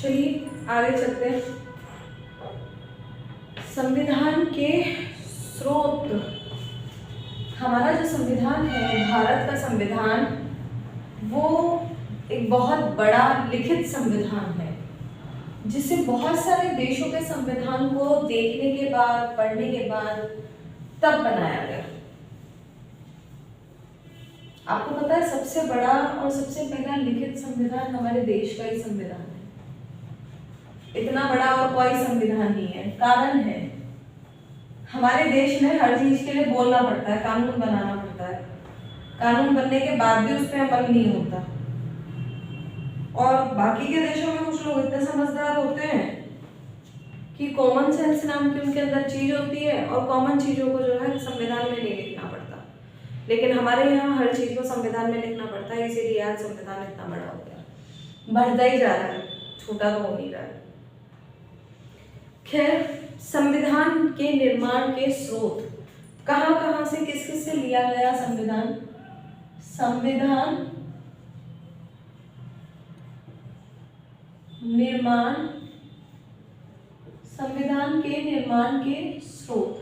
चलिए आगे चलते हैं। संविधान के स्रोत। हमारा जो संविधान है, भारत का संविधान, वो एक बहुत बड़ा लिखित संविधान है जिसे बहुत सारे देशों के संविधान को देखने के बाद, पढ़ने के बाद तब बनाया गया। आपको पता है सबसे बड़ा और सबसे पहला लिखित संविधान हमारे देश का ही संविधान है। इतना बड़ा और कोई संविधान नहीं है। कारण है, हमारे देश में हर चीज के लिए बोलना पड़ता है, कानून बनाना पड़ता है। कानून बनने के बाद भी उस पर अमल नहीं होता। और बाकी के देशों में कुछ लोग इतने समझदार होते हैं कि कॉमन सेंस नाम की उनके अंदर चीज होती है और कॉमन चीजों को जो है संविधान में नहीं लिखना पड़ता। लेकिन हमारे यहाँ हर चीज को संविधान में लिखना पड़ता है, इसीलिए आज संविधान इतना बड़ा हो गया, बढ़ता ही जा रहा है, छोटा तो हो नहीं रहा है। खैर, संविधान के निर्माण के स्रोत कहाँ कहाँ से, किस किस से लिया गया संविधान? संविधान निर्माण, संविधान के निर्माण के स्रोत,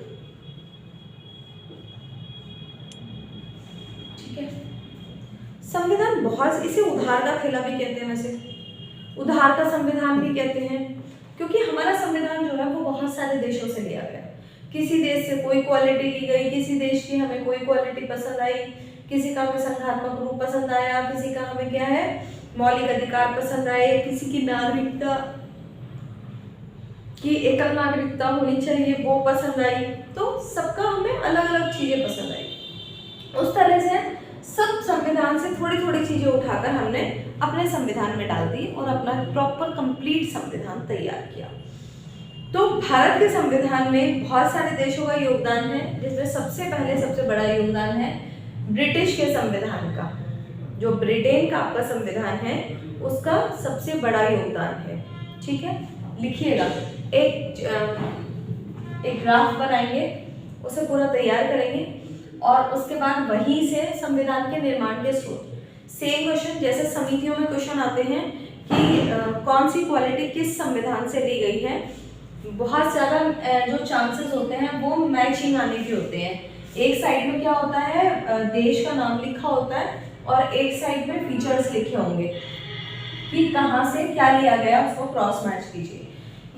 ठीक है। संविधान बहुत, इसे उधार का थैला भी कहते हैं, वैसे उधार का संविधान भी कहते हैं, क्योंकि हमारा संविधान जो है वो बहुत सारे देशों से लिया गया। किसी देश से कोई क्वालिटी ली गई, किसी देश की हमें कोई क्वालिटी पसंद आई, किसी का हमें संघात्मक रूप पसंद आया, किसी का हमें क्या है मौलिक अधिकार पसंद आए, किसी की नागरिकता की एकल नागरिकता होनी चाहिए वो पसंद आई। तो सबका हमें अलग अलग चीजें पसंद आई। उस तरह से सब संविधान से थोड़ी थोड़ी चीजें उठाकर हमने अपने संविधान में डाल दी और अपना प्रॉपर कंप्लीट संविधान तैयार किया। तो भारत के संविधान में बहुत सारे देशों का योगदान है, जिसमें सबसे पहले सबसे बड़ा योगदान है ब्रिटिश के संविधान का। जो ब्रिटेन का आपका संविधान है उसका सबसे बड़ा योगदान है, ठीक है। लिखिएगा, एक ग्राफ बनाएंगे, उसे पूरा तैयार करेंगे और उसके बाद वहीं से संविधान के निर्माण के स्रोत। सेम क्वेश्चन जैसे समितियों में क्वेश्चन आते हैं कि कौन सी क्वालिटी किस संविधान से ली गई है, बहुत ज़्यादा जो चांसेस होते हैं वो मैचिंग आने के होते हैं। एक साइड में क्या होता है, देश का नाम लिखा होता है और एक साइड में फीचर्स लिखे होंगे कि कहाँ से क्या लिया गया, उसको क्रॉस मैच कीजिए।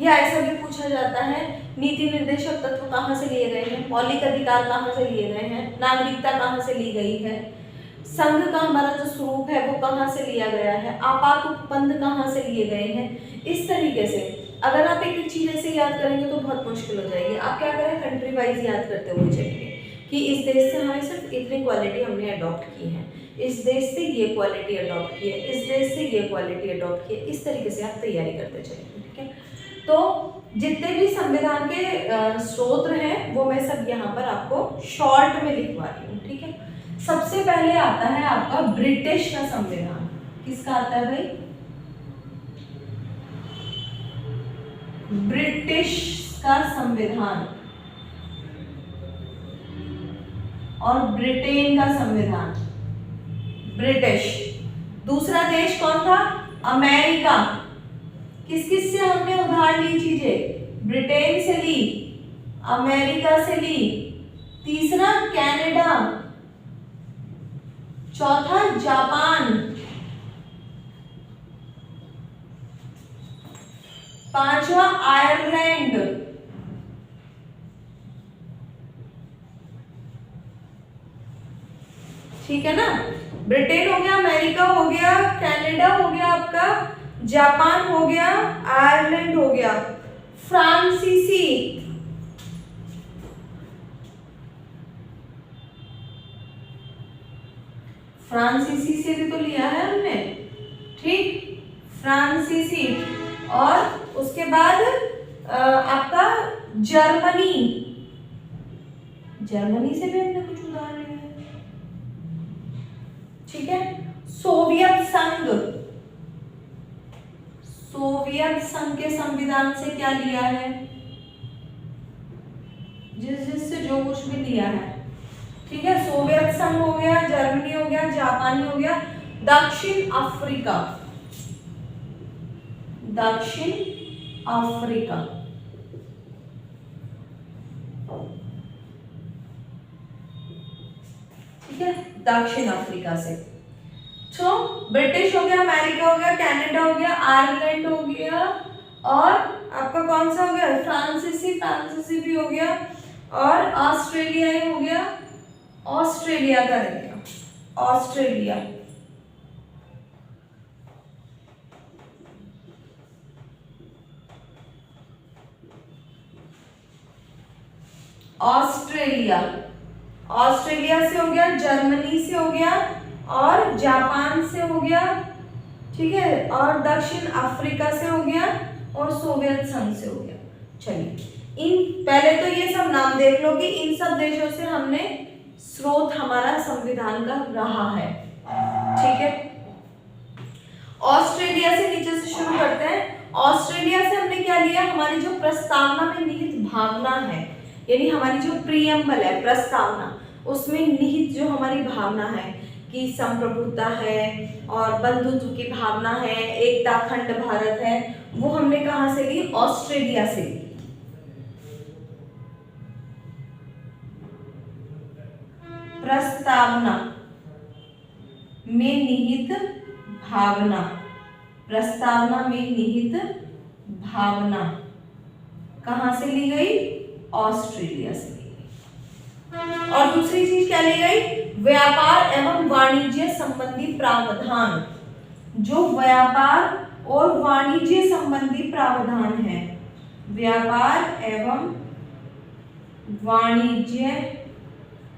या ऐसा भी पूछा जाता है नीति निर्देशक तत्व कहाँ से लिए गए हैं, मौलिक अधिकार कहाँ से लिए गए हैं, नागरिकता कहाँ से ली गई है, संघ का हमारा जो स्वरूप है वो कहाँ से लिया गया है, आपात उपबंध कहाँ से लिए गए हैं। इस तरीके से अगर आप एक एक चीज ऐसे याद करेंगे तो बहुत मुश्किल हो जाएगी। आप क्या करें, कंट्री वाइज याद करते हुए चलिए कि इस देश से हमें सिर्फ इतनी क्वालिटी हमने अडॉप्ट की है, इस देश से ये क्वालिटी अडॉप्ट की है, इस देश से ये क्वालिटी अडॉप्ट की है। इस तरीके से आप तैयारी करते चलेंगे, ठीक है। तो जितने भी संविधान के स्रोत हैं वो मैं सब यहाँ पर आपको शॉर्ट में लिखवा रही हूँ, ठीक है। सबसे पहले आता है आपका ब्रिटिश का संविधान। किसका आता है भाई? ब्रिटिश का संविधान और ब्रिटेन का संविधान। ब्रिटिश। दूसरा देश कौन था? अमेरिका। किस किस से हमने उधार ली चीजें? ब्रिटेन से ली, अमेरिका से ली। तीसरा कनाडा, चौथा जापान, पांचवा आयरलैंड, ठीक है ना। ब्रिटेन हो गया, अमेरिका हो गया, कनाडा हो गया आपका, जापान हो गया, आयरलैंड हो गया। फ्रांसीसी, फ्रांसीसी से भी तो लिया है हमने, ठीक। फ्रांसीसी। और उसके बाद आपका जर्मनी, जर्मनी से भी हमने कुछ उदाहरण लिया है, ठीक है। सोवियत संघ, सोवियत संघ के संविधान से क्या लिया है? जिससे जो कुछ भी लिया है, ठीक है। सोवियत संघ हो गया, जर्मनी हो गया, जापानी हो गया। दक्षिण अफ्रीका, दक्षिण अफ्रीका। ठीक है, दक्षिण अफ्रीका से। तो ब्रिटिश हो गया, अमेरिका हो गया, कनाडा हो गया, आयरलैंड हो गया, और आपका कौन सा हो गया, फ्रांसीसी भी हो गया, और ऑस्ट्रेलिया हो गया, ऑस्ट्रेलिया का रह गया, ऑस्ट्रेलिया। ऑस्ट्रेलिया, ऑस्ट्रेलिया से हो गया, जर्मनी से हो गया, और जापान से हो गया, ठीक है, और दक्षिण अफ्रीका से हो गया, और सोवियत संघ से हो गया। चलिए, इन पहले तो ये सब नाम देख लो कि इन सब देशों से हमने स्रोत हमारा संविधान का रहा है। ठीक है, ऑस्ट्रेलिया से नीचे से शुरू करते हैं। ऑस्ट्रेलिया से हमने क्या लिया, हमारी जो प्रस्तावना में निहित भावना है, यानी हमारी जो प्रीएम्बल है, प्रस्तावना, उसमें निहित जो हमारी भावना है कि संप्रभुता है और बंधुत्व की भावना है, एकता अखंड भारत है, वो हमने कहां से ली, ऑस्ट्रेलिया से ली। प्रस्तावना में निहित भावना, प्रस्तावना में निहित भावना कहां से ली गई, ऑस्ट्रेलिया से ली गई। और दूसरी चीज क्या ली गई, व्यापार एवं वाणिज्य संबंधी प्रावधान। जो व्यापार और वाणिज्य संबंधी प्रावधान है, व्यापार एवं वाणिज्य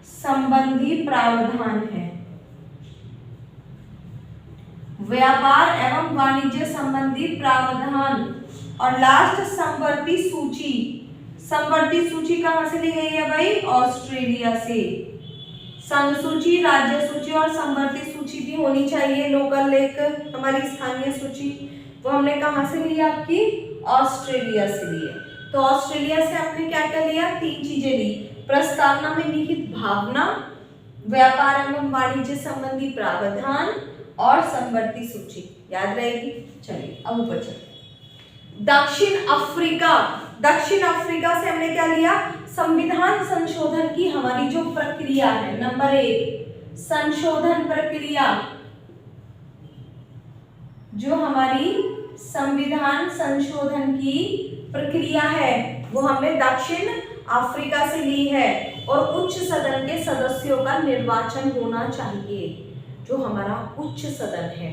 संबंधी प्रावधान है, व्यापार एवं वाणिज्य संबंधी प्रावधान। और लास्ट समवर्ती सूची, समवर्ती सूची कहां से ली गई है भाई, ऑस्ट्रेलिया से। संघ सूची, राज्य सूची और समवर्ती सूची भी होनी चाहिए, लोकल एक हमारी स्थानीय सूची, वो हमने कहां से ली, आपकी ऑस्ट्रेलिया से ली है। तो ऑस्ट्रेलिया से आपने क्या क्या लिया, 3 चीजें ली, प्रस्तावना में निहित भावना, व्यापार एवं वाणिज्य संबंधी प्रावधान, और समवर्ती सूची। याद रहेगी। चलिए अब ऊपर चलते हैं। दक्षिण अफ्रीका, दक्षिण अफ्रीका से हमने क्या लिया, संविधान संशोधन की हमारी जो प्रक्रिया है, नंबर 1 संशोधन प्रक्रिया, जो हमारी संविधान संशोधन की प्रक्रिया है वो हमने दक्षिण अफ्रीका से ली है। और उच्च सदन के सदस्यों का निर्वाचन होना चाहिए, जो हमारा उच्च सदन है,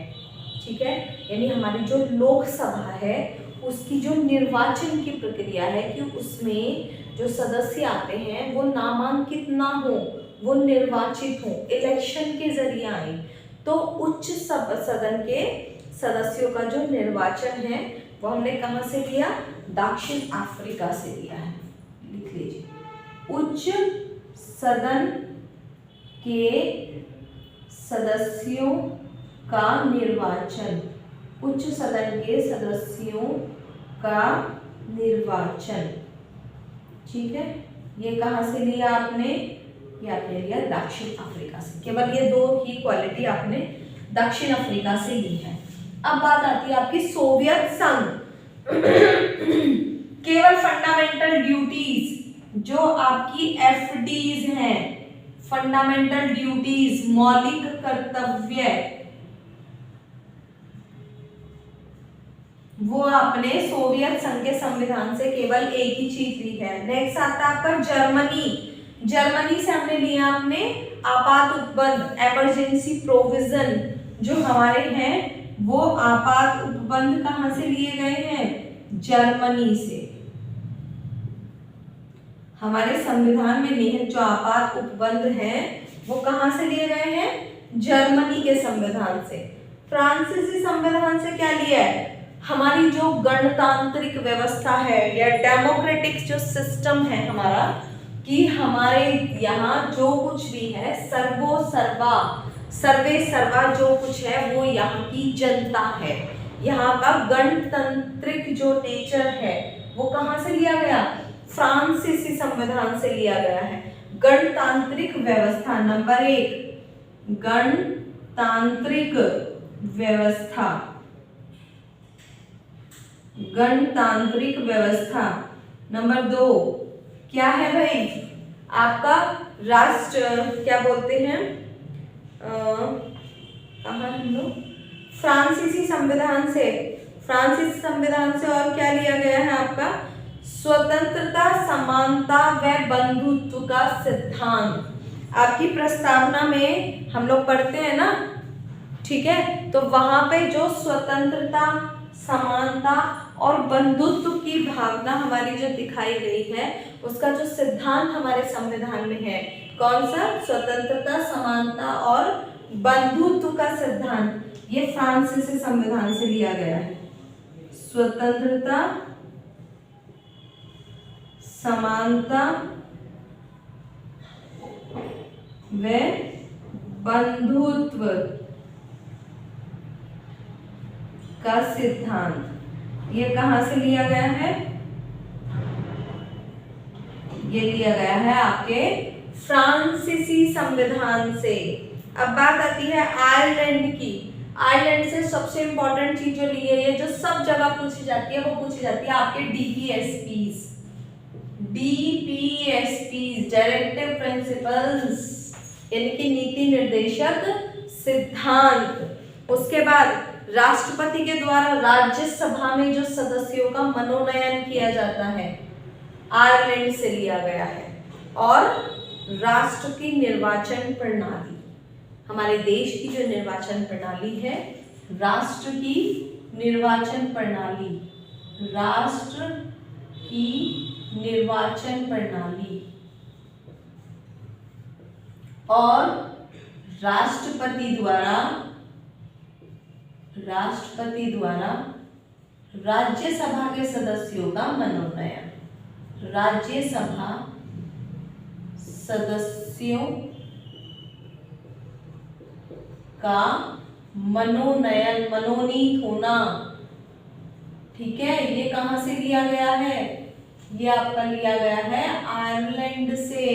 ठीक है, यानी हमारी जो लोकसभा है उसकी जो निर्वाचन की प्रक्रिया है कि उसमें जो सदस्य आते हैं वो नामांकित ना हो, वो निर्वाचित हो, इलेक्शन के जरिए आए। तो उच्च सदन के सदस्यों का जो निर्वाचन है वो हमने कहां से लिया, दक्षिण अफ्रीका से लिया है। लिख लीजिए, उच्च सदन के सदस्यों का निर्वाचन, उच्च सदन के सदस्यों का निर्वाचन, ठीक है। ये कहां से लिया आपने, ये आपने लिया दक्षिण अफ्रीका से। केवल ये 2 ही क्वालिटी आपने दक्षिण अफ्रीका से ली है। अब बात आती है आपकी सोवियत संघ। केवल फंडामेंटल ड्यूटीज, जो आपकी एफडीज हैं, फंडामेंटल ड्यूटीज, मौलिक कर्तव्य, वो आपने सोवियत संघ के संविधान से केवल एक ही चीज ली है। नेक्स्ट आता है आपका जर्मनी। जर्मनी से हमने लिया आपने आपात उपबंध, इमरजेंसी प्रोविजन, जो हमारे हैं वो आपात उपबंध कहां से लिए गए हैं, जर्मनी से। हमारे संविधान में निहित जो आपात उपबंध हैं वो कहां से लिए गए हैं, जर्मनी के संविधान से। फ्रांसीसी संविधान से क्या लिया है, हमारी जो गणतांत्रिक व्यवस्था है या डेमोक्रेटिक जो सिस्टम है हमारा, कि हमारे यहाँ जो कुछ भी है सर्वो सर्वा, सर्वे सर्वा जो कुछ है वो यहाँ की जनता है। यहाँ का गणतांत्रिक जो नेचर है वो कहाँ से लिया गया, फ्रांसीसी संविधान से लिया गया है। गणतांत्रिक व्यवस्था नंबर 1, गणतांत्रिक व्यवस्था गणतांत्रिक व्यवस्था। नंबर 2 क्या है भाई आपका राष्ट्र, क्या बोलते हैं कहाँ हम लोग, फ्रांसीसी संविधान से, फ्रांसीसी संविधान से और क्या लिया गया है आपका स्वतंत्रता, समानता व बंधुत्व का सिद्धांत। आपकी प्रस्तावना में हम लोग पढ़ते हैं ना, ठीक है, तो वहां पे जो स्वतंत्रता, समानता और बंधुत्व की भावना हमारी जो दिखाई गई है, उसका जो सिद्धांत हमारे संविधान में है, कौन सा, स्वतंत्रता, समानता और बंधुत्व का सिद्धांत, ये फ्रांसीसी संविधान से लिया गया है। स्वतंत्रता, समानता व बंधुत्व का सिद्धांत, ये कहां से लिया गया है, ये लिया गया है आपके फ्रांसीसी संविधान से। अब बात आती है आयरलैंड की। आयरलैंड से सबसे इंपॉर्टेंट चीज जो ली गई है, जो सब जगह पूछी जाती है, वो पूछी जाती है आपके डीपीएसपीज, डायरेक्टिव प्रिंसिपल्स, यानी कि नीति निर्देशक सिद्धांत। उसके बाद राष्ट्रपति के द्वारा राज्यसभा में जो सदस्यों का मनोनयन किया जाता है, आयरलैंड से लिया गया है। और राष्ट्र की निर्वाचन प्रणाली, हमारे देश की जो निर्वाचन प्रणाली है, राष्ट्र की निर्वाचन प्रणाली, राष्ट्र की निर्वाचन प्रणाली और राष्ट्रपति द्वारा राज्यसभा के सदस्यों का मनोनयन, राज्यसभा सदस्यों का मनोनयन, मनोनीत होना, ठीक है, ये कहां से लिया गया है, ये आपका लिया गया है आयरलैंड से।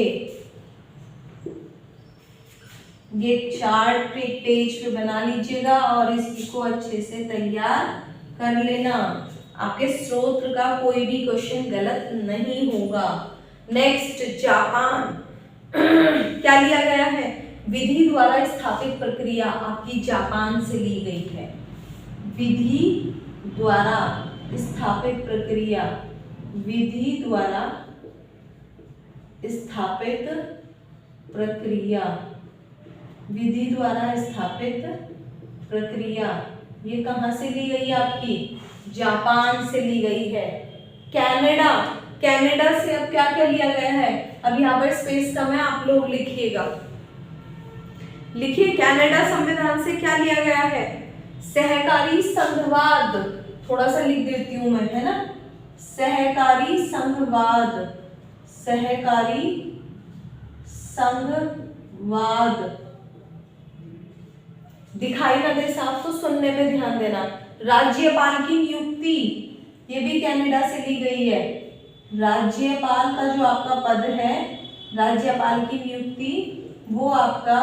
ये चार्ट एक पेज पे बना लीजिएगा और इसको अच्छे से तैयार कर लेना, आपके स्रोत का कोई भी क्वेश्चन गलत नहीं होगा। नेक्स्ट जापान क्या लिया गया है, विधि द्वारा स्थापित प्रक्रिया आपकी जापान से ली गई है। विधि द्वारा स्थापित प्रक्रिया, विधि द्वारा स्थापित प्रक्रिया, विधि द्वारा स्थापित प्रक्रिया, ये कहां से ली गई है आपकी, जापान से ली गई है। कनाडा, कनाडा से अब क्या क्या लिया गया है, अब यहाँ पर स्पेस कम है, आप लोग लिखिएगा, लिखिए कनाडा संविधान से क्या लिया गया है, सहकारी संघवाद, थोड़ा सा लिख देती हूं मैं, है ना, सहकारी संघवाद, सहकारी संघवाद, दिखाई ना दे साफ तो सुनने में ध्यान देना। राज्यपाल की नियुक्ति, ये भी कनाडा से ली गई है। राज्यपाल का जो आपका पद है, राज्यपाल की नियुक्ति, वो आपका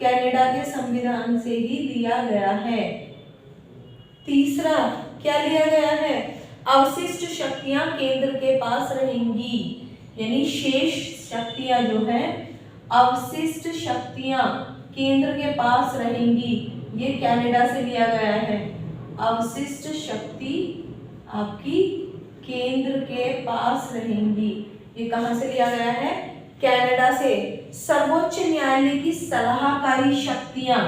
कनाडा के संविधान से ही लिया गया है। तीसरा क्या लिया गया है, अवशिष्ट शक्तियां केंद्र के पास रहेंगी, यानी शेष शक्तियां जो है, अवशिष्ट शक्तियां केंद्र के पास रहेंगी, ये कनाडा से लिया गया है। अवशिष्ट शक्ति आपकी केंद्र के पास रहेंगी, ये कहां से लिया गया है, कनाडा से। सर्वोच्च न्यायालय की सलाहकारी शक्तियां,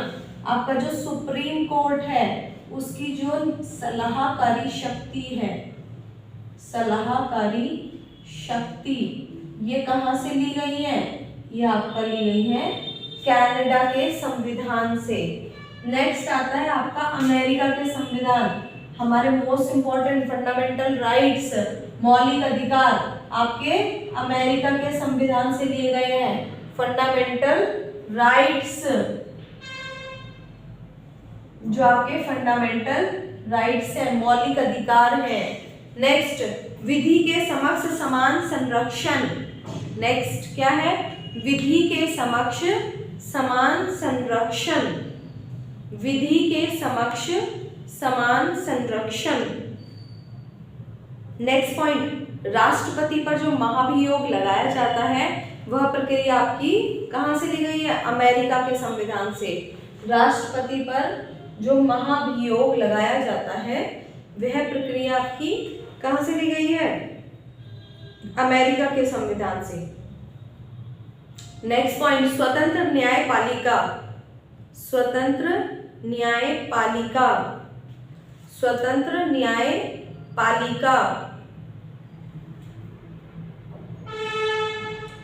आपका जो सुप्रीम कोर्ट है उसकी जो सलाहकारी शक्ति है, सलाहकारी शक्ति, ये कहां से ली गई है, ये आपका ली गई है कनाडा के संविधान से। नेक्स्ट आता है आपका अमेरिका के संविधान, हमारे मोस्ट इंपॉर्टेंट फंडामेंटल राइट्स, मौलिक अधिकार आपके अमेरिका के संविधान से लिए गए हैं। फंडामेंटल राइट्स, जो आपके फंडामेंटल राइट्स हैं, मौलिक अधिकार हैं। नेक्स्ट विधि के समक्ष समान संरक्षण, नेक्स्ट क्या है, विधि के समक्ष समान संरक्षण, विधि के समक्ष समान संरक्षण, नेक्स्ट पॉइंट, राष्ट्रपति पर जो महाभियोग लगाया जाता है वह प्रक्रिया आपकी कहाँ से ली गई है? अमेरिका के संविधान से। राष्ट्रपति पर जो महाभियोग लगाया जाता है वह प्रक्रिया आपकी कहाँ से ली गई है? अमेरिका के संविधान से। नेक्स्ट पॉइंट, स्वतंत्र न्यायपालिका, स्वतंत्र न्यायपालिका, स्वतंत्र न्यायपालिका।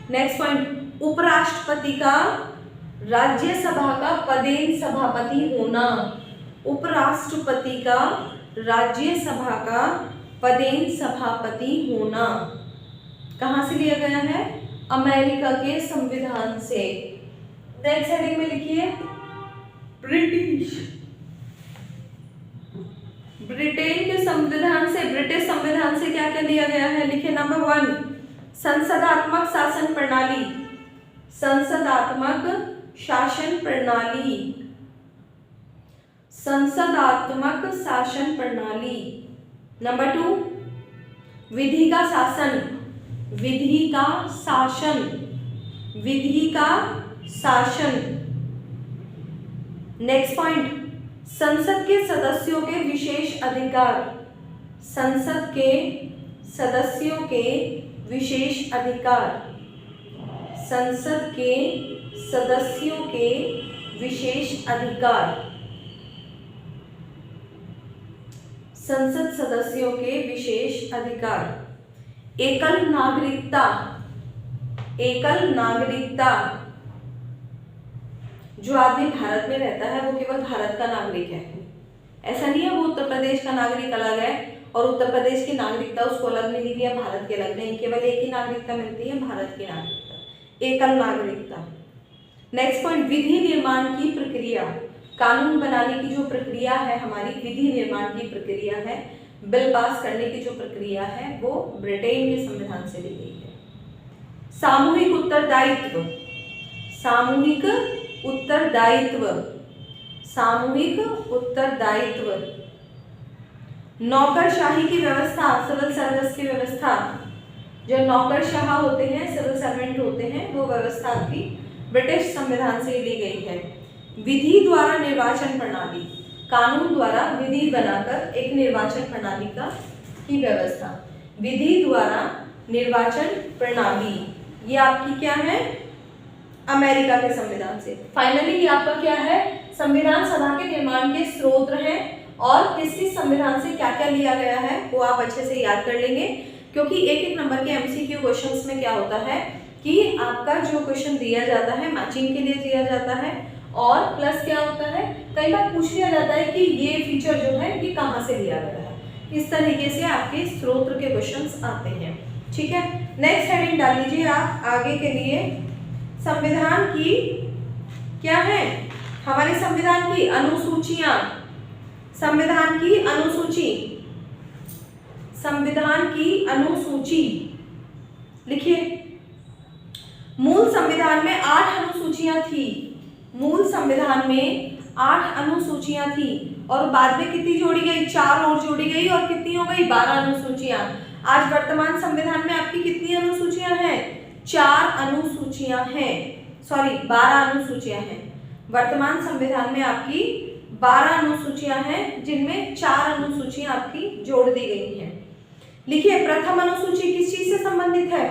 नेक्स्ट पॉइंट, उपराष्ट्रपति का राज्यसभा का पदेन सभापति होना, उपराष्ट्रपति का राज्यसभा का पदेन सभापति होना कहाँ से लिया गया है? अमेरिका के संविधान से। नेक्स्ट हेडिंग में लिखिए ब्रिटिश, ब्रिटेन के संविधान से, ब्रिटिश संविधान से क्या क्या लिया गया है? लिखिए नंबर 1, संसदात्मक शासन प्रणाली, संसदात्मक शासन प्रणाली, संसदात्मक शासन प्रणाली। नंबर 2, विधि का शासन, विधि का शासन, विधि का शासन। नेक्स्ट पॉइंट, संसद के सदस्यों के विशेष अधिकार, संसद के सदस्यों के विशेष अधिकार, संसद के सदस्यों के विशेष अधिकार, संसद सदस्यों के विशेष अधिकार। एकल नागरिकता, एकल नागरिकता, जो आदमी भारत में रहता है वो केवल भारत का नागरिक है। ऐसा नहीं है वो उत्तर प्रदेश का नागरिक अलग है और उत्तर प्रदेश की नागरिकता उसको अलग मिली हुई है, भारत की अलग नहीं, केवल एक ही नागरिकता मिलती है, भारत की नागरिकता, एकल नागरिकता। नेक्स्ट पॉइंट, विधि निर्माण की प्रक्रिया, कानून बनाने की जो प्रक्रिया है हमारी, विधि निर्माण की प्रक्रिया है, बिल पास करने की जो प्रक्रिया है वो ब्रिटेन के संविधान से ली गई है। सामूहिक उत्तरदायित्व, सामूहिक उत्तरदायित्व, सामूहिक उत्तरदायित्व। नौकरशाही की व्यवस्था, सिविल सर्विस की व्यवस्था, जो नौकरशाह होते हैं, सिविल सर्वेंट होते हैं, वो व्यवस्था आपकी ब्रिटिश संविधान से ली गई है। विधि द्वारा निर्वाचन प्रणाली, कानून द्वारा विधि बनाकर एक निर्वाचन प्रणाली का की व्यवस्था, विधि द्वारा निर्वाचन प्रणाली, ये आपकी क्या है? अमेरिका के संविधान से। फाइनली ये आपका क्या है? संविधान सभा के निर्माण के स्रोत हैं और किस किस संविधान से क्या क्या लिया गया है वो आप अच्छे से याद कर लेंगे, क्योंकि एक एक नंबर के एमसीक्यू क्वेश्चंस में क्या होता है कि आपका जो क्वेश्चन दिया जाता है मैचिंग के लिए दिया जाता है, और प्लस क्या होता है, कई बार पूछ लिया जाता है कि ये फीचर जो है ये कहाँ से लिया गया है। इस तरीके से आपके स्रोत के क्वेश्चंस आते हैं। ठीक है, नेक्स्ट हेडिंग डाल लीजिए आप आगे के लिए। संविधान की क्या है? हमारे संविधान की अनुसूचियां, संविधान की अनुसूची, संविधान की अनुसूची लिखिए। मूल संविधान में 8 अनुसूचियां थी, मूल संविधान में 8 अनुसूचियां थी और बाद में कितनी जोड़ी गई? 4 और जोड़ी गई और कितनी हो गई? 12 अनुसूचियां। आज वर्तमान संविधान में आपकी कितनी अनुसूचियां हैं? 4 अनुसूचियां हैं, सॉरी 12 अनुसूचियां हैं। वर्तमान संविधान में आपकी 12 अनुसूचियां हैं जिनमें 4 अनुसूचियां आपकी जोड़ दी गई हैं। लिखिए, प्रथम अनुसूची किस चीज से संबंधित है?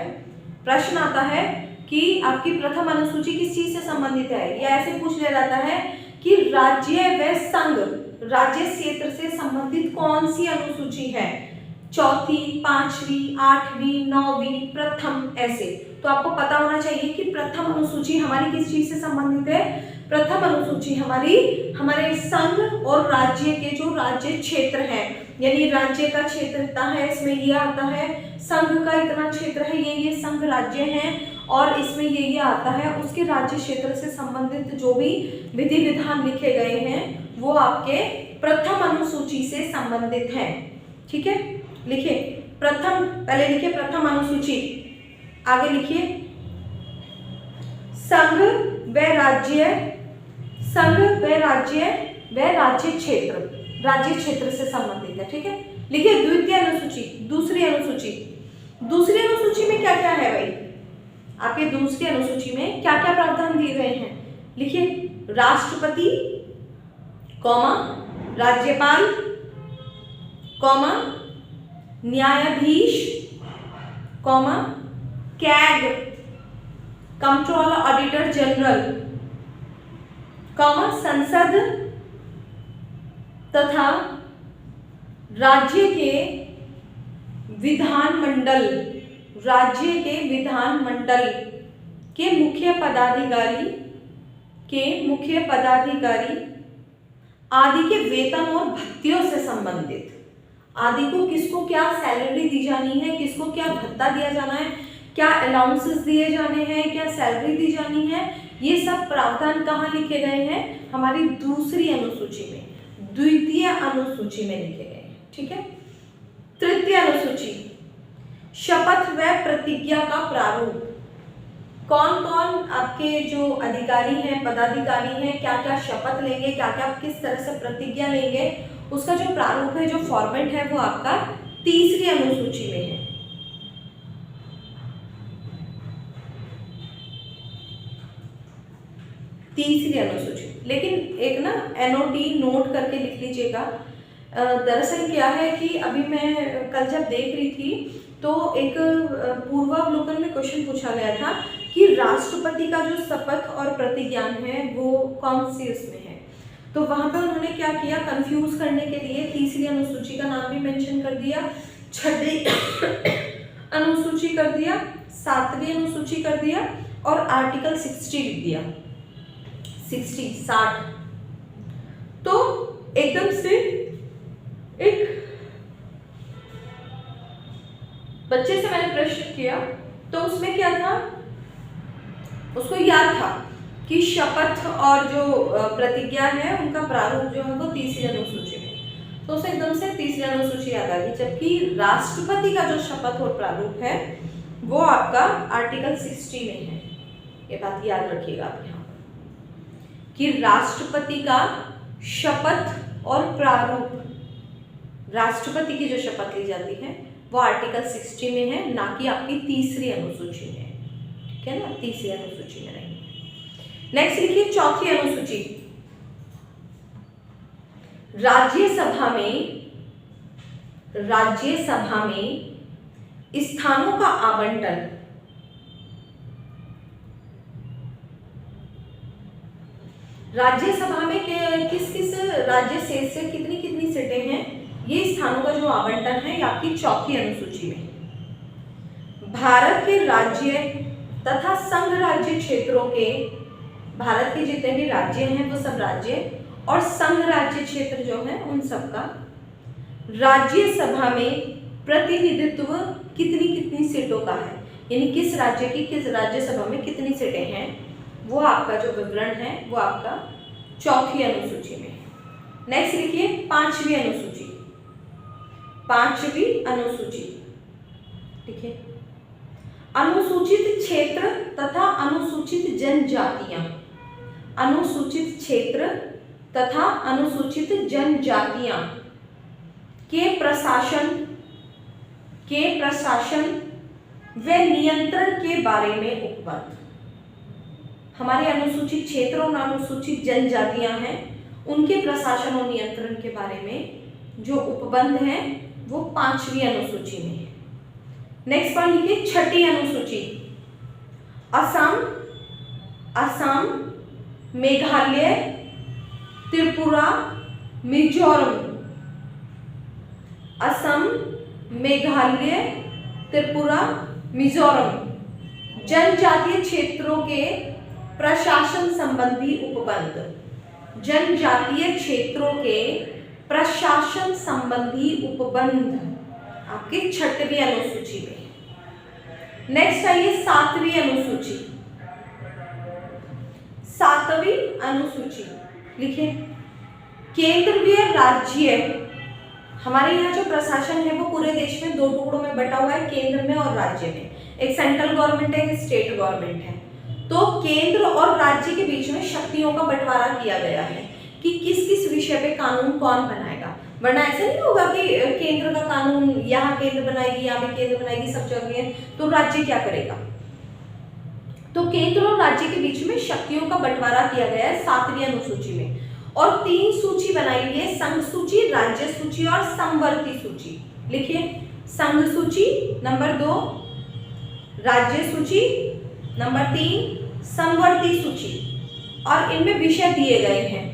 प्रश्न आता है कि आपकी प्रथम अनुसूची किस चीज से संबंधित है, या ऐसे पूछ लिया जाता है कि राज्य व संघ, राज्य क्षेत्र से संबंधित कौन सी अनुसूची है? चौथी, 5वीं, 8वीं, 9वीं, प्रथम, ऐसे। तो आपको पता होना चाहिए कि प्रथम अनुसूची हमारी किस चीज से संबंधित है। प्रथम अनुसूची हमारी हमारे संघ और राज्य के जो राज्य क्षेत्र है, यानी राज्य का क्षेत्र इतना है, इसमें ये आता है, संघ का इतना क्षेत्र है, ये संघ राज्य हैं और इसमें ये आता है, उसके राज्य क्षेत्र से संबंधित जो भी विधि विधान लिखे गए हैं वो आपके प्रथम अनुसूची से संबंधित हैं। ठीक है, लिखिए प्रथम, पहले लिखिए प्रथम अनुसूची, आगे लिखिए संघ व राज्य, संघ व राज्य क्षेत्र, राज्य क्षेत्र से संबंधित है। ठीक है, लिखिए द्वितीय अनुसूची, दूसरी अनुसूची। दूसरी अनुसूची में क्या क्या है भाई, आपके दूसरी अनुसूची में क्या क्या प्रावधान दिए गए हैं? लिखिए राष्ट्रपति, कौमा, राज्यपाल, कौमा, न्यायाधीश, comma, CAG, controller auditor general, comma, संसद तथा राज्य के विधानमंडल, राज्य के विधानमंडल के मुख्य पदाधिकारी आदि के वेतन और भत्तियों से संबंधित, आदि को किसको क्या सैलरी दी जानी है, किसको क्या भत्ता दिया जाना है, क्या अलाउंसेस दिए जाने हैं, क्या सैलरी दी जानी है, ये सब प्रावधान कहाँ लिखे गए हैं? हमारी दूसरी अनुसूची में, द्वितीय अनुसूची में लिखे गए हैं। ठीक है, तृतीय अनुसूची, शपथ व प्रतिज्ञा का प्रारूप। कौन कौन आपके जो अधिकारी हैं, पदाधिकारी हैं, क्या क्या शपथ लेंगे, क्या क्या किस तरह से प्रतिज्ञा लेंगे, उसका जो प्रारूप है, जो फॉर्मेट है, वो आपका तीसरी अनुसूची में है। तीसरी अनुसूची, लेकिन एक ना एनओटी नोट करके लिख लीजिएगा। दरअसल क्या है कि अभी मैं कल जब देख रही थी तो एक पूर्वावलोकन में क्वेश्चन पूछा गया था कि राष्ट्रपति का जो शपथ और प्रतिज्ञान है वो कौन सी उसमें है, तो वहां पर उन्होंने क्या किया, कंफ्यूज करने के लिए तीसरी अनुसूची का नाम भी मेंशन कर दिया, छठी अनुसूची कर दिया, सातवीं अनुसूची कर दिया और आर्टिकल 60 लिख दिया। 60 तो एकदम से एक बच्चे से मैंने प्रश्न किया तो उसमें क्या था, उसको याद था कि शपथ और जो प्रतिज्ञा है उनका प्रारूप जो है वो तीसरी अनुसूची में, तो उसे एकदम से तीसरी अनुसूची याद आ गई, जबकि राष्ट्रपति का जो शपथ और प्रारूप है वो आपका आर्टिकल 60 में है। ये बात याद रखिएगा आप यहाँ कि राष्ट्रपति का शपथ और प्रारूप, राष्ट्रपति की जो शपथ ली जाती है वो आर्टिकल 60 में है, ना कि आपकी तीसरी अनुसूची में। ठीक है ना, तीसरी अनुसूची में नहीं है। नेक्स्ट लिखिए चौथी अनुसूची, राज्यसभा में स्थानों का आवंटन। राज्यसभा में किस किस राज्य से कितनी कितनी सीटें हैं, ये स्थानों का जो आवंटन है ये आपकी चौथी अनुसूची में। भारत के राज्य तथा संघ राज्य क्षेत्रों के, भारत के जितने भी राज्य हैं वो सब राज्य और संघ राज्य क्षेत्र जो है उन सब का राज्यसभा में प्रतिनिधित्व कितनी कितनी सीटों का है, यानी किस राज्य की किस राज्यसभा में कितनी सीटें हैं, वो आपका जो विवरण है वो आपका चौथी अनुसूची में। नेक्स्ट लिखिए पांचवी अनुसूची, पांचवी अनुसूची देखिए, अनुसूचित क्षेत्र तथा अनुसूचित जनजातियां, अनुसूचित क्षेत्र तथा अनुसूचित जनजातियां के प्रशासन व नियंत्रण के बारे में उपबंध। हमारे अनुसूचित क्षेत्र और अनुसूचित जनजातियां हैं, उनके प्रशासन और नियंत्रण के बारे में जो उपबंध है वो पांचवी अनुसूची में है। नेक्स्ट पॉइंट लिखिए छठी अनुसूची, असम, मेघालय, त्रिपुरा, मिजोरम। असम, मेघालय, त्रिपुरा, मिजोरम जनजातीय क्षेत्रों के प्रशासन संबंधी उपबंध। जनजातीय क्षेत्रों के प्रशासन संबंधी उपबंध आपकी छठवीं अनुसूची में। नेक्स्ट आइए सातवीं अनुसूची, सातवीं अनुसूची लिखिए केंद्र व राज्य। हमारे यहाँ जो प्रशासन है वो पूरे देश में दो टुकड़ों में बटा हुआ है, केंद्र में और राज्य में। एक सेंट्रल गवर्नमेंट है, एक स्टेट गवर्नमेंट है। तो केंद्र और राज्य के बीच में शक्तियों का बंटवारा किया गया है कि किस किस विषय पे कानून कौन बनाएगा। वरना ऐसा नहीं होगा कि केंद्र का कानून यहाँ केंद्र बनाएगी, यहाँ भी केंद्र बनाएगी, सब जगह, तो राज्य क्या करेगा। तो केंद्र और राज्य के बीच में शक्तियों का बंटवारा किया गया है 7वीं अनुसूची में, और 3 सूची बनाई गई है, संघ सूची, राज्य सूची और समवर्ती सूची। लिखिए, संघ सूची नंबर 2, राज्य सूची नंबर 3, समवर्ती सूची, और इनमें विषय दिए गए हैं।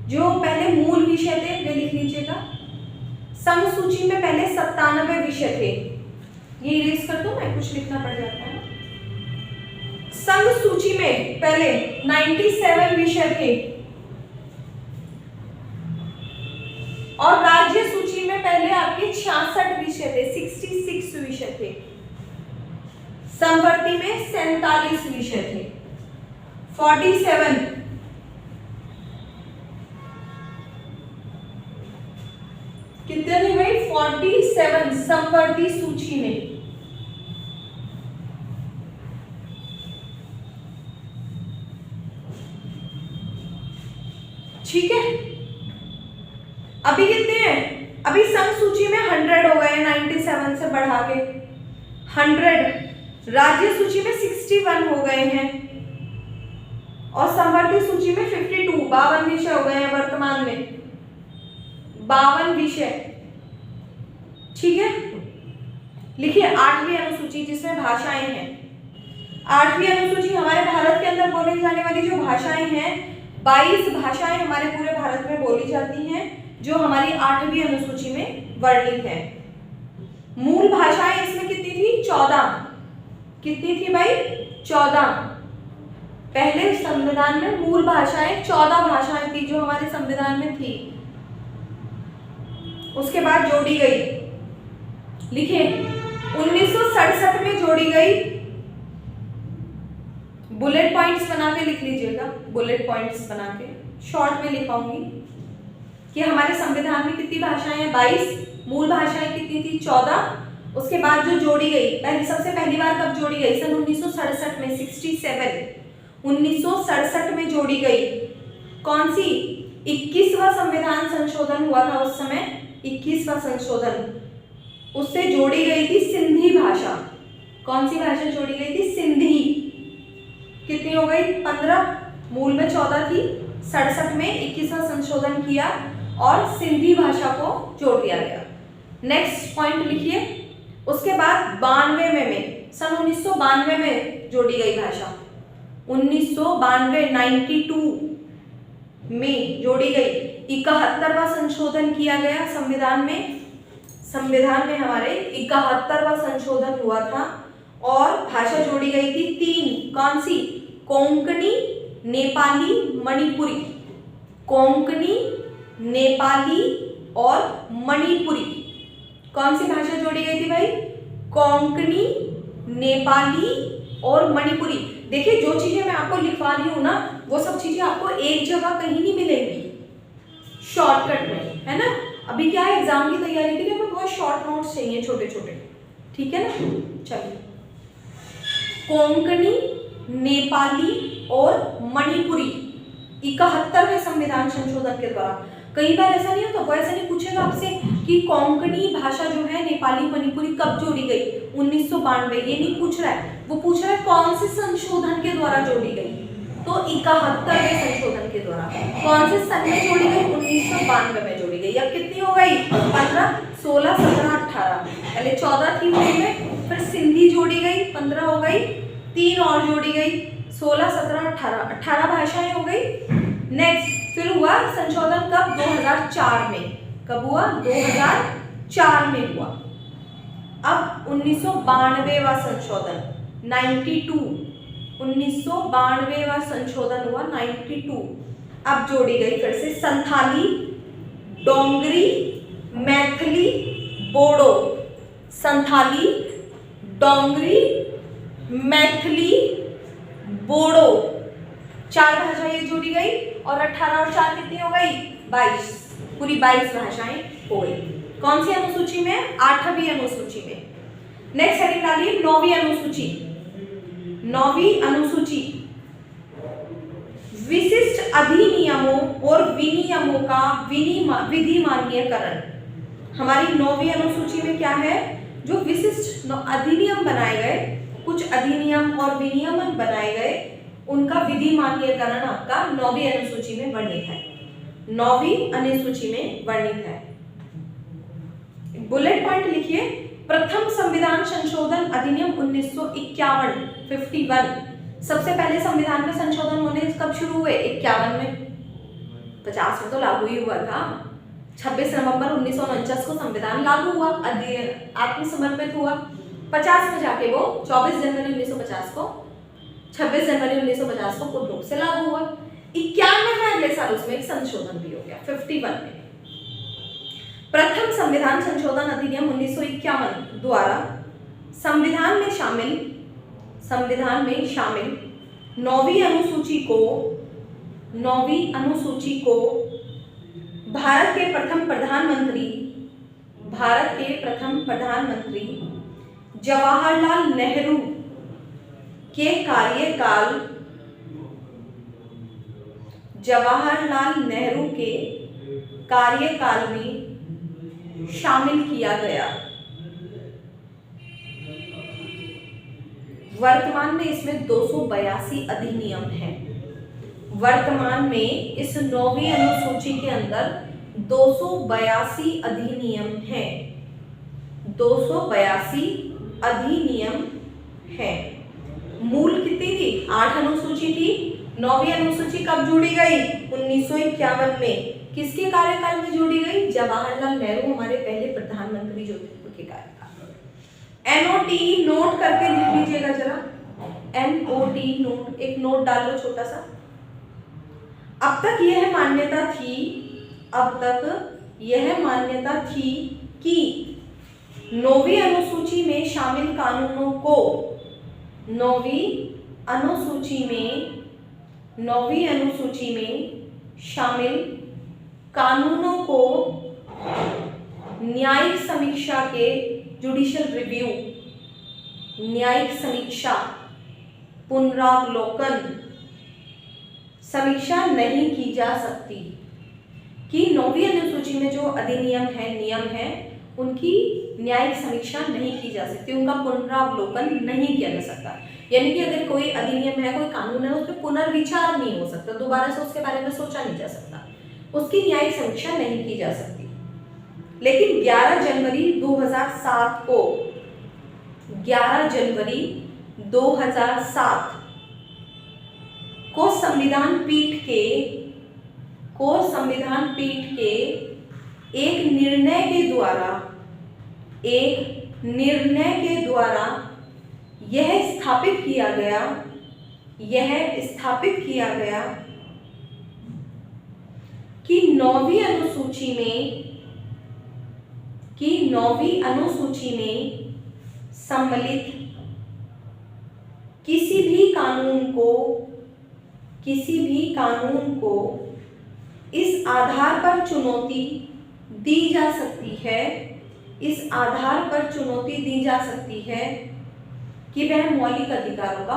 जो पहले मूल विषय थे वे लिख लीजिएगा। संघ सूची में पहले 97 विषय थे, ये इरेज कर दो, मैं कुछ लिखना पड़ जाता है। संघ सूची में पहले 97 विषय थे, और राज्य सूची में पहले आपके 66 विषय थे, 66 विषय थे। समवर्ती में 47 विषय थे, 47। कितने थे भाई? 47 समवर्ती सूची में। ठीक है, अभी कितने हैं? अभी संघ सूची में 100 हो गए, 97 से बढ़ा के 100। राज्य सूची में 61 हो गए हैं, और समवर्ती सूची में 52, 52 विषय हो गए हैं वर्तमान में, 52 विषय। ठीक है, लिखिए 8वीं अनुसूची जिसमें भाषाएं हैं। 8वीं अनुसूची हमारे भारत के अंदर बोली जाने वाली जो भाषाएं हैं, 22 भाषाएं हमारे पूरे भारत में बोली जाती हैं, जो हमारी 8वीं अनुसूची में वर्णित है। मूल भाषाएं इसमें कितनी थी? 14। कितनी थी भाई? 14। पहले संविधान में मूल भाषाएं 14 भाषाएं थी जो हमारे संविधान में थी, उसके बाद जोड़ी गई। लिखिए, 1967 में जोड़ी गई। बुलेट पॉइंट्स बना के लिख लीजिएगा, बुलेट पॉइंट्स बना के, शॉर्ट में लिखाऊंगी कि हमारे संविधान में कितनी भाषाएं हैं? 22। मूल भाषाएं कितनी थी? 14। उसके बाद जो जोड़ी गई, सबसे पहली बार कब जोड़ी गई? सन 1967 में, 67, 1967 में जोड़ी गई। कौन सी? 21वां संविधान संशोधन हुआ था उस समय, 21वां संशोधन, उससे जोड़ी गई थी सिंधी भाषा। कौन सी भाषा जोड़ी गई थी? सिंधी। कितनी हो गई? 15। मूल में 14 थी, 67 में 21वां संशोधन किया और सिंधी भाषा को जोड़ दिया गया। नेक्स्ट पॉइंट लिखिए। उसके बाद 92 में सन 1992 में जोड़ी गई भाषा, 1992, 92 में जोड़ी गई। 71वां संशोधन किया गया संविधान में, संविधान में हमारे 71वां संशोधन हुआ था, और भाषा जोड़ी गई थी 3। कौन सी? कोंकणी, नेपाली, मणिपुरी। कोंकणी, नेपाली और मणिपुरी। कौन सी भाषा जोड़ी गई थी भाई? कोंकणी, नेपाली और मणिपुरी। देखिए, जो चीजें मैं आपको लिखवा रही हूँ ना, वो सब चीजें आपको एक जगह कहीं नहीं मिलेंगी, शॉर्टकट में, है ना। अभी क्या है, एग्जाम की तैयारी के लिए हमें बहुत शॉर्ट नोट्स चाहिए, छोटे छोटे, ठीक है ना। चलिए, कोंकणी, नेपाली और मणिपुरी 71वें संविधान संशोधन के द्वारा। कई बार ऐसा नहीं होता, वो ऐसा नहीं पूछेगा आपसे कि कोंकणी भाषा जो है, नेपाली, मणिपुरी कब जोड़ी गई? 1992। ये नहीं पूछ रहा है, वो पूछ रहा है कौन से संशोधन के द्वारा जोड़ी गई। तो 71वें संशोधन के द्वारा। कौन से सन में जोड़ी गई? 1992 में जोड़ी गई। अब कितनी हो गई? 15, 16, 17, 18। पहले 14 थी मूल में, फिर सिंधी जोड़ी गई, 15 हो गई, 3 और जोड़ी गई, 16, 17, 18, 18 भाषाएं हो गई। नेक्स्ट फिर हुआ संशोधन कब? 2004 में। कब हुआ? 2004 में हुआ। अब 1992वां संशोधन, 92, 1992वां संशोधन हुआ, 92। अब जोड़ी गई फिर से संथाली, डोंगरी, मैथिली, बोडो। संथाली, डोंगरी, मैथिली, बोडो, 4 भाषाएं जोड़ी गई, और 18 और 4 कितनी हो गई? 22। पूरी 22 भाषाएं हो गई। कौन सी अनुसूची में? 8वीं अनुसूची में। नेक्स्ट हेडिंग डालिए 9वीं अनुसूची। 9वीं अनुसूची विशिष्ट अधिनियमों और विनियमों का विधिमान्यकरण। हमारी 9वीं अनुसूची में क्या है, जो विशिष्ट अधिनियम बनाए गए, कुछ अधिनियम और विनियमन बनाए गए, उनका विधिमान्यकरण आपका 9वीं अनुसूची में वर्णित है। 9वीं अनुसूची में वर्णित है। बुलेट पॉइंट लिखिए, प्रथम संविधान संशोधन अधिनियम 1951 51। सबसे पहले संविधान में संशोधन होने कब शुरू हुए? 51 में। 50 में तो लागू ही हुआ था। 26 नवंबर 1949 को संविधान लागू हुआ, आत्मसमर्पित हुआ। 50 में जाके वो 24 जनवरी 1950 को 26 जनवरी 1950 को पूर्ण रूप से लागू हुआ। 91 में अगले साल उसमें एक संशोधन भी हो गया 51 में। प्रथम संविधान संशोधन अधिनियम 1951 द्वारा संविधान में शामिल 9वीं अनुसूची को भारत के प्रथम प्रधानमंत्री जवाहरलाल नेहरू के कार्यकाल में शामिल किया गया। वर्तमान में इसमें 282 अधिनियम हैं। वर्तमान में इस 9वीं अनुसूची के अंदर 282 अधिनियम हैं। 282 अधिनियम हैं। मूल कितनी थी? 8 अनुसूची थी। 9वीं अनुसूची कब जोड़ी गई? 1951 में। किसके कार्यकाल में जोड़ी गई? जवाहरलाल नेहरू, हमारे पहले प्रधानमंत्री जो थे, उनके कार्यकाल। NOT नोट करके लिख लीजिएगा जरा। NOT नोट, एक नोट डाल लो छोटा सा। अब तक यह मान्यता थी कि 9वीं अनुसूची में शामिल कानूनों को 9वीं अनुसूची में शामिल कानूनों को न्यायिक समीक्षा के जुडिशियल रिव्यू, न्यायिक समीक्षा, पुनरावलोकन, समीक्षा नहीं की जा सकती। कि 9वीं अनुसूची में जो अधिनियम है, नियम है, उनकी न्यायिक समीक्षा नहीं की जा सकती, उनका पुनरावलोकन नहीं किया जा सकता। यानी कि अगर कोई अधिनियम है, कोई कानून है, उस पर पुनर्विचार नहीं हो सकता, दोबारा से उसके बारे में सोचा नहीं जा सकता, उसकी न्यायिक समीक्षा नहीं की जा सकती। लेकिन 11 जनवरी 2007 को संविधान पीठ के एक निर्णय के द्वारा यह स्थापित किया गया कि 9वीं अनुसूची में सम्मिलित किसी भी कानून को इस आधार पर चुनौती दी जा सकती है कि वह मौलिक अधिकारों का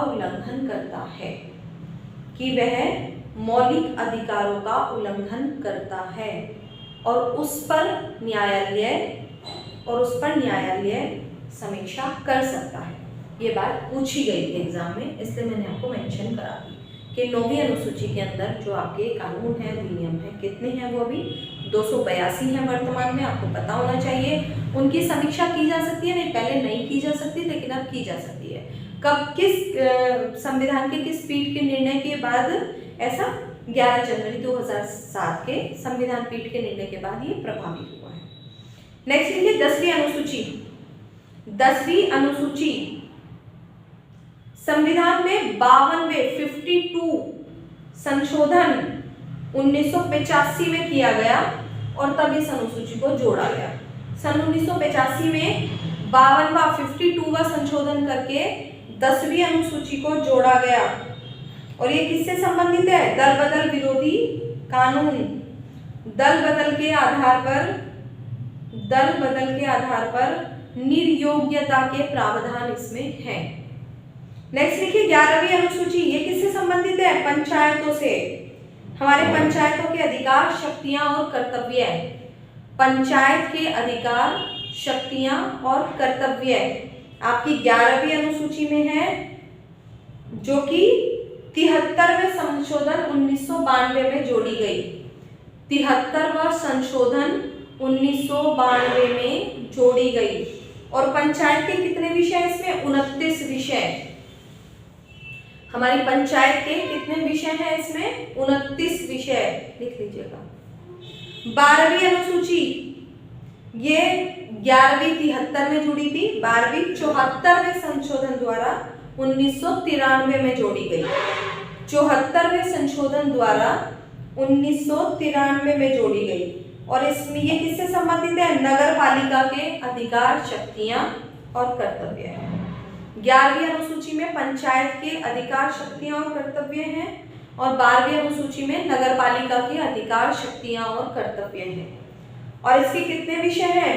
उल्लंघन करता है और उस पर न्यायालय समीक्षा कर सकता है। ये बात पूछी गई थी एग्जाम में, इसलिए मैंने आपको मेंशन करा दी कि 9वीं अनुसूची के अंदर जो आपके कानून है, विनियम है, कितने हैं? वो अभी 282 हैं वर्तमान में, आपको पता होना चाहिए। उनकी समीक्षा की जा सकती है, नहीं पहले नहीं की जा सकती, लेकिन अब की जा सकती है। कब, किस संविधान के किस पीठ के निर्णय के बाद? ऐसा 11 जनवरी 2007 के संविधान पीठ के निर्णय के बाद ये प्रभावी हुआ है। नेक्स्ट लिखिए 10वीं अनुसूची संविधान में 52 संशोधन 1985 में किया गया और तब इस अनुसूची को जोड़ा गया। सन 1985 में 52वां संशोधन करके 10वीं अनुसूची को जोड़ा गया। और ये किससे संबंधित है? दल बदल विरोधी कानून। दल बदल के आधार पर निर्योग्यता के प्रावधान इसमें हैं। नेक्स्ट देखिए 11वीं अनुसूची, ये किससे संबंधित है? पंचायतों से। हमारे पंचायतों के अधिकार, शक्तियां और कर्तव्य। पंचायत के अधिकार, शक्तियां और कर्तव्य आपकी 11वीं अनुसूची में है, जो कि 73वें संशोधन 1992 में जोड़ी गई। 73वां संशोधन 1992 में जोड़ी गई। और पंचायत के कितने विषय इसमें? 29 विषय। हमारी पंचायत के कितने विषय हैं इसमें? 29 विषय, लिख लीजिएगा। 12वीं अनुसूची, ये 11वीं 73 में जुड़ी थी, 12वीं 74वें संशोधन द्वारा 1993 में जोड़ी गई। 74वें संशोधन द्वारा 1993 में जोड़ी गई। और इसमें ये किससे संबंधित है? नगर पालिका के अधिकार, शक्तियां और कर्तव्य है। 11वीं अनुसूची में पंचायत के अधिकार, शक्तियां और कर्तव्य हैं और 12वीं अनुसूची में नगर पालिका के अधिकार, शक्तियां और कर्तव्य हैं। और इसके कितने विषय हैं?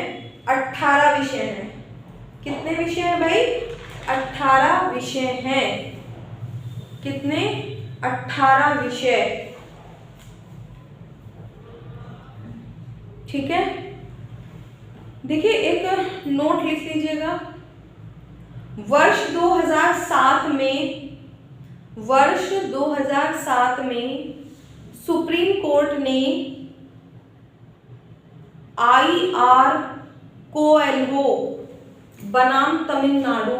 18 विषय हैं। कितने विषय हैं भाई? 18 विषय हैं। कितने? 18 विषय। ठीक है, देखिए एक नोट लिख लीजिएगा। वर्ष 2007 में सुप्रीम कोर्ट ने IRCOLO बनाम तमिलनाडु,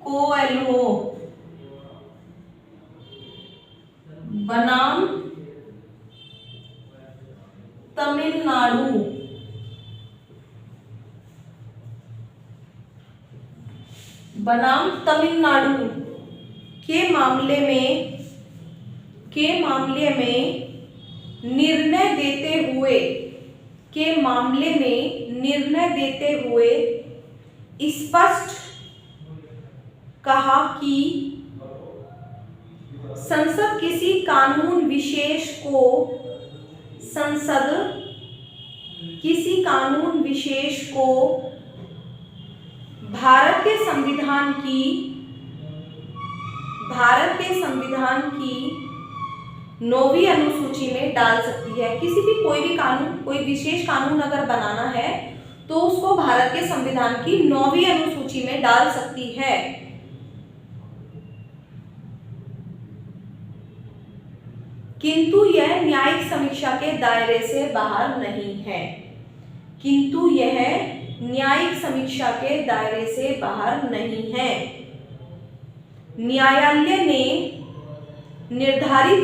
IRCOLO बनाम तमिलनाडु बनाम तमिलनाडु के मामले में निर्णय देते हुए स्पष्ट कहा कि संसद किसी कानून विशेष को भारत के संविधान की 9वीं अनुसूची में डाल सकती है। किसी भी कोई विशेष कानून अगर बनाना है तो उसको भारत के संविधान की 9वीं अनुसूची में डाल सकती है। किंतु यह न्यायिक समीक्षा के दायरे से बाहर नहीं है। न्यायालय ने निर्धारित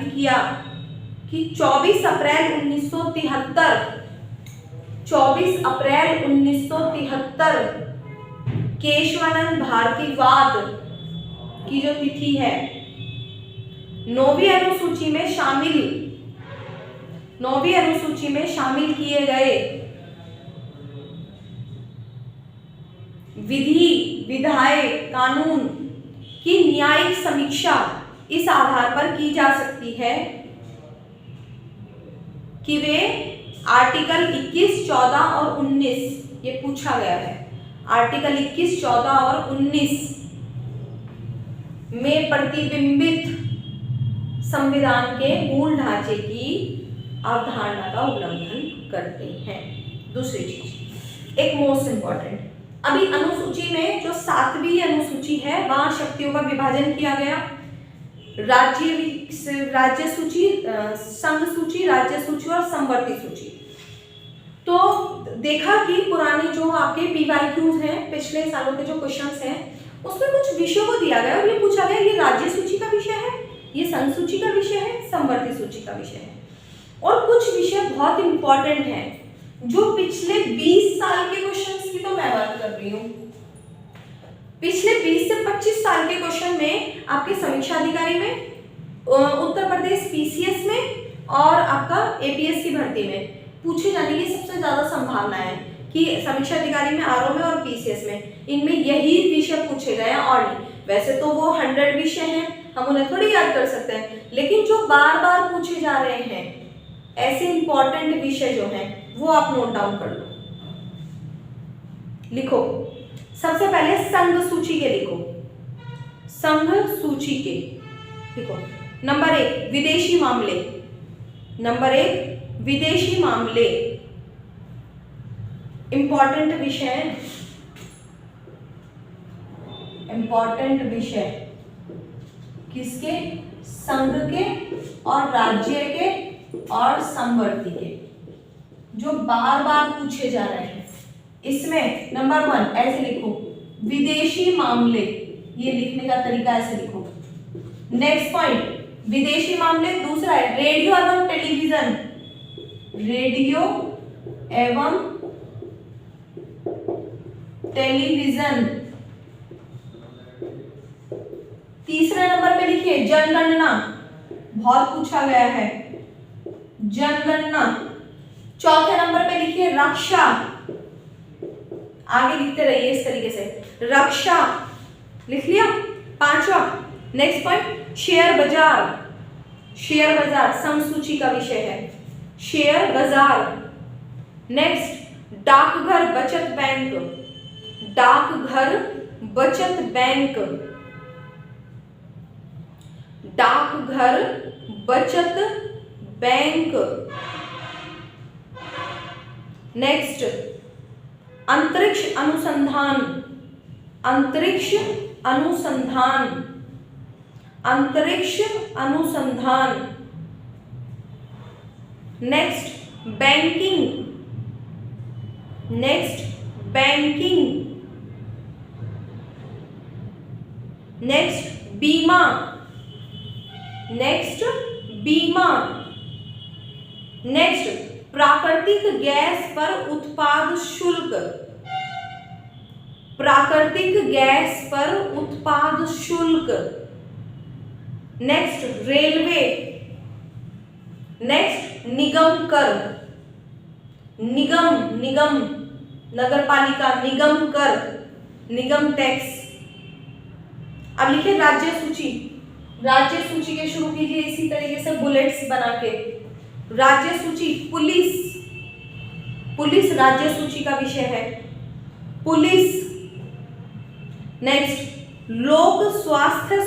किया कि 24 अप्रैल 1973 केशवानंद भारतीवाद की जो तिथि है, 9वीं अनुसूची में शामिल किए गए विधायी कानून की न्यायिक समीक्षा इस आधार पर की जा सकती है कि वे आर्टिकल 21, 14 और 19, ये पूछा गया है, आर्टिकल 21, 14 और 19 में प्रतिबिंबित संविधान के मूल ढांचे की अवधारणा का उल्लंघन करते हैं। दूसरी चीज, एक मोस्ट इंपॉर्टेंट, अभी अनुसूची में जो 7वीं अनुसूची है वहां शक्तियों का विभाजन किया गया। राज्य सूची, संघ सूची, राज्य सूची और समवर्ती सूची। तो देखा कि पुराने जो आपके PYQs हैं, पिछले सालों के जो क्वेश्चंस हैं, उसमें कुछ विषयों को दिया गया और ये पूछा गया ये राज्य सूची का विषय है, ये संघ सूची का विषय है, समवर्ती सूची का विषय है। और कुछ विषय बहुत इंपॉर्टेंट हैं जो पिछले 20 साल के क्वेश्चंस की तो मैं बात कर रही हूँ, पिछले 20 से 25 साल के क्वेश्चन में आपके समीक्षा अधिकारी में, उत्तर प्रदेश PCS में और आपका APS की भर्ती में पूछे जाने की सबसे ज्यादा संभावना है कि समीक्षा अधिकारी में, RO में और PCS में, इनमें यही विषय पूछे गए हैं। और नहीं, वैसे तो वो 100 विषय हैं, हम उन्हें थोड़ी याद कर सकते हैं, लेकिन जो बार बार पूछे जा रहे हैं ऐसे इंपॉर्टेंट विषय जो हैं वो आप नोट डाउन कर लो। लिखो। सबसे पहले संघ सूची के लिखो, संघ सूची के लिखो। नंबर 1 विदेशी मामले, नंबर 1 विदेशी मामले, इंपॉर्टेंट विषय, इंपॉर्टेंट विषय किसके? संघ के और राज्य के और समवर्ती के, जो बार बार पूछे जा रहे हैं। इसमें नंबर 1 ऐसे लिखो, विदेशी मामले, ये लिखने का तरीका ऐसे लिखो। नेक्स्ट पॉइंट विदेशी मामले, दूसरा है रेडियो एवं टेलीविजन, रेडियो एवं टेलीविजन। तीसरे नंबर पे लिखिए जनगणना, बहुत पूछा गया है, जनगणना। चौथे नंबर पे लिखिए रक्षा, आगे लिखते रहिए इस तरीके से, रक्षा लिख लिया। पांचवा नेक्स्ट पॉइंट शेयर बाजार, शेयर बाजार समसूची का विषय है, शेयर बाजार। नेक्स्ट डाकघर बचत बैंक, डाकघर बचत बैंक, डाकघर बचत बैंक। नेक्स्ट अंतरिक्ष अनुसंधान, अंतरिक्ष अनुसंधान, अंतरिक्ष अनुसंधान। Next banking, next banking. Next बीमा, नेक्स्ट बीमा। नेक्स्ट प्राकृतिक गैस पर उत्पाद शुल्क, प्राकृतिक गैस पर उत्पाद शुल्क। नेक्स्ट रेलवे, नेक्स्ट निगम कर, निगम, निगम नगरपालिका, निगम कर, निगम टैक्स। अब लिखिए राज्य सूची, राज्य सूची के शुरू कीजिए इसी तरीके से बुलेट्स बना के। राज्य सूची, पुलिस, पुलिस राज्य सूची का विषय है, पुलिस। नेक्स्ट लोक स्वास्थ्य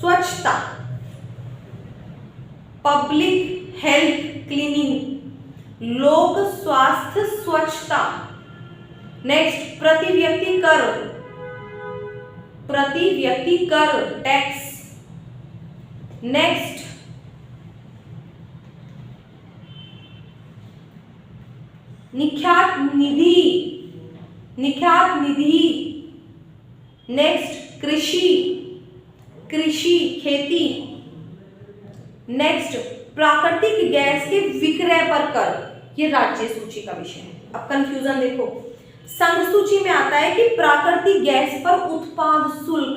स्वच्छता, पब्लिक हेल्थ क्लीनिंग, लोक स्वास्थ्य स्वच्छता। नेक्स्ट प्रति व्यक्ति कर, प्रति व्यक्ति कर टैक्स। नेक्स्ट निख्यात निधि, निख्यात निधि। नेक्स्ट कृषि, कृषि खेती। नेक्स्ट प्राकृतिक गैस के विक्रय पर कर, ये राज्य सूची का विषय है। अब कंफ्यूजन देखो, संघ सूची में आता है कि प्राकृतिक गैस पर उत्पाद शुल्क,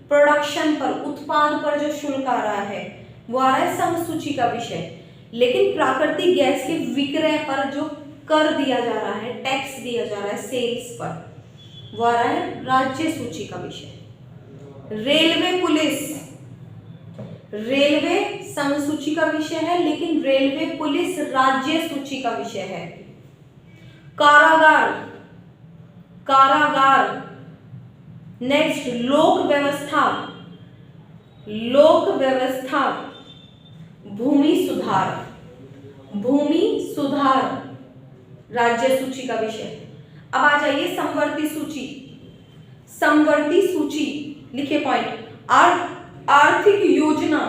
प्रोडक्शन पर, उत्पाद पर जो शुल्क आ रहा है वो आ रहा है संघ सूची का विषय। लेकिन प्राकृतिक गैस के विक्रय पर जो कर दिया जा रहा है, टैक्स दिया जा रहा है सेल्स पर, वो आ रहा है राज्य सूची का विषय। रेलवे पुलिस, रेलवे संघ सूची का विषय है लेकिन रेलवे पुलिस राज्य सूची का विषय है। कारागार, कारागार। नेक्स्ट लोक व्यवस्था, लोक व्यवस्था। भूमि सुधार, भूमि सुधार राज्य सूची का विषय। अब आ जाइए समवर्ती सूची, समवर्ती सूची लिखिए पॉइंट। आर्थिक योजना,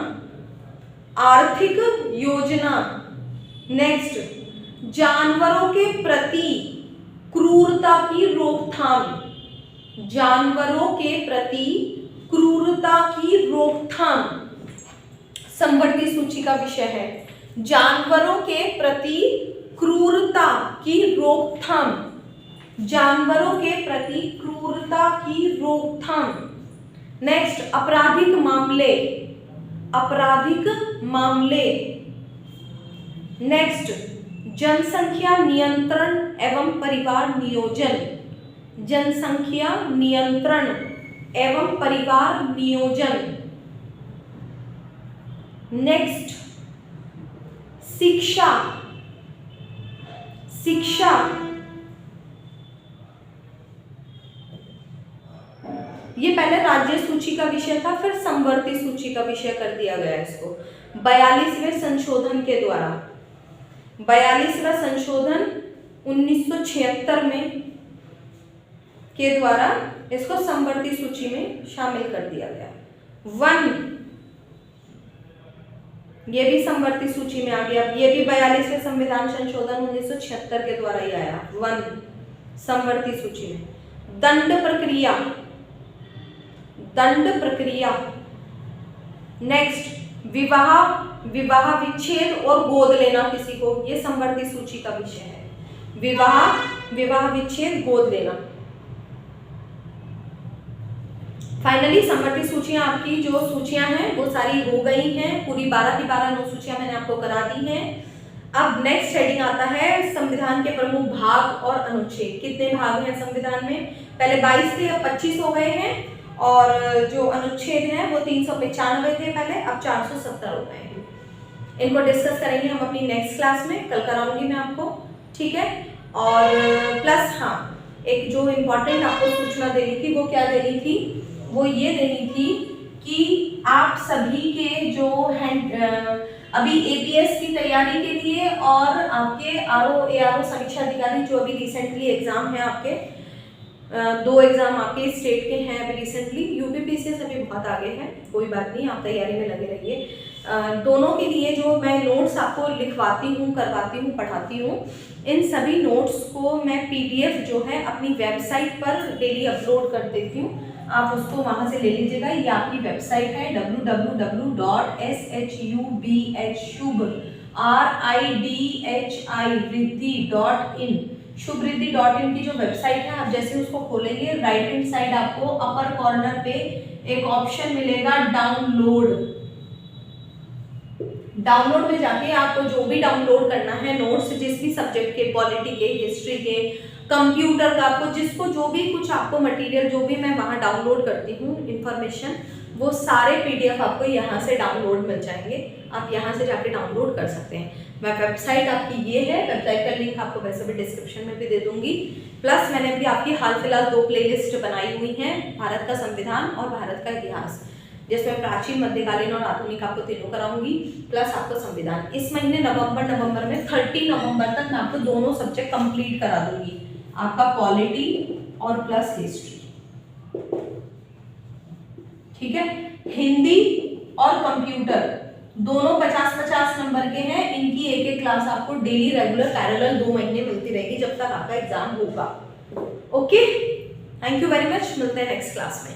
आर्थिक योजना। नेक्स्ट जानवरों के प्रति क्रूरता की रोकथाम, जानवरों के प्रति क्रूरता की रोकथाम समवर्ती सूची का विषय है। जानवरों के प्रति क्रूरता की रोकथाम, जानवरों के प्रति क्रूरता की रोकथाम। नेक्स्ट आपराधिक मामले, आपराधिक मामले। नेक्स्ट जनसंख्या नियंत्रण एवं परिवार नियोजन, जनसंख्या नियंत्रण एवं परिवार नियोजन। नेक्स्ट शिक्षा, शिक्षा। ये पहले राज्य सूची का विषय था, फिर समवर्ती सूची का विषय कर दिया गया इसको 42वें संशोधन के द्वारा। 42वां संशोधन 1976 में के द्वारा इसको समवर्ती सूची में शामिल कर दिया गया। वन, ये भी समवर्ती सूची में आ गया। ये भी 42वें संविधान संशोधन 1976 के द्वारा ही आया। वन समवर्ती सूची में। दंड प्रक्रिया, दंड प्रक्रिया। नेक्स्ट, विवाह विच्छेद और गोद लेना किसी को, ये समवर्ती सूची का विषय है। विवाह विच्छेद गोद लेना। फाइनली समवर्ती सूचियां, आपकी जो सूचियां हैं वो सारी हो गई हैं, पूरी 12 की 12 9 सूचियां मैंने आपको करा दी हैं। अब नेक्स्ट हेडिंग आता है संविधान के प्रमुख भाग और अनुच्छेद। कितने भाग हैं संविधान में? पहले 22 थे, अब 25 हो गए हैं, और जो अनुच्छेद हैं वो 395 थे पहले, अब 470 हो गए हैं। इनको डिस्कस करेंगे हम अपनी नेक्स्ट क्लास में, कल कराऊंगी मैं आपको, ठीक है। और प्लस हाँ, एक जो इम्पोर्टेंट आपको सूचना देनी थी, वो क्या देनी थी? वो ये देनी थी कि आप सभी के जो अभी एपीएस की तैयारी के लिए और आपके आरओ एआरओ समीक्षा अधिकारी जो अभी रिसेंटली एग्जाम है आपके, 2 एग्जाम आपके स्टेट के हैं अभी रिसेंटली। यूपीपीसीएस अभी बहुत आगे है, कोई बात नहीं, आप तैयारी में लगे रहिए। दोनों के लिए जो मैं नोट्स आपको लिखवाती हूँ, करवाती हूँ, पढ़ाती हूँ, इन सभी नोट्स को मैं पीडीएफ जो है अपनी वेबसाइट पर डेली अपलोड कर देती हूँ, आप उसको वहाँ से ले लीजिएगा। ये आपकी वेबसाइट है www.shubhriddhi.in, शुभरिद्धि.in की जो वेबसाइट है, आप जैसे उसको खोलेंगे, राइट हैंड साइड आपको अपर कॉर्नर पे एक ऑप्शन मिलेगा डाउनलोड। डाउनलोड में जाके आपको जो भी डाउनलोड करना है नोट्स, जिस भी सब्जेक्ट के, पॉलिटी के, हिस्ट्री के, कंप्यूटर का, आपको जिसको जो भी कुछ आपको मटेरियल जो भी मैं वहाँ डाउनलोड करती हूँ इन्फॉर्मेशन, वो सारे पीडीएफ आपको यहाँ से डाउनलोड मिल जाएंगे। आप यहाँ से जाके डाउनलोड कर सकते हैं। मैं वेबसाइट आपकी ये है, वेबसाइट का लिंक आपको वैसे भी डिस्क्रिप्शन में भी दे दूंगी। प्लस मैंने भी आपकी हाल फिलहाल 2 प्लेलिस्ट बनाई हुई हैं, भारत का संविधान और भारत का इतिहास, जिसमें प्राचीन, मध्यकालीन और आधुनिक आपको तीनों कराऊंगी, प्लस आपको संविधान। इस महीने नवंबर में 30 नवंबर तक मैं आपको दोनों सब्जेक्ट कंप्लीट करा दूंगी, आपका पॉलिटी और प्लस हिस्ट्री, ठीक है। हिंदी और कंप्यूटर दोनों 50-50 नंबर के हैं। इनकी एक क्लास आपको डेली रेगुलर पैरेलल 2 महीने मिलती रहेगी जब तक आपका एग्जाम होगा। Okay, thank you very much, मिलते हैं नेक्स्ट क्लास में।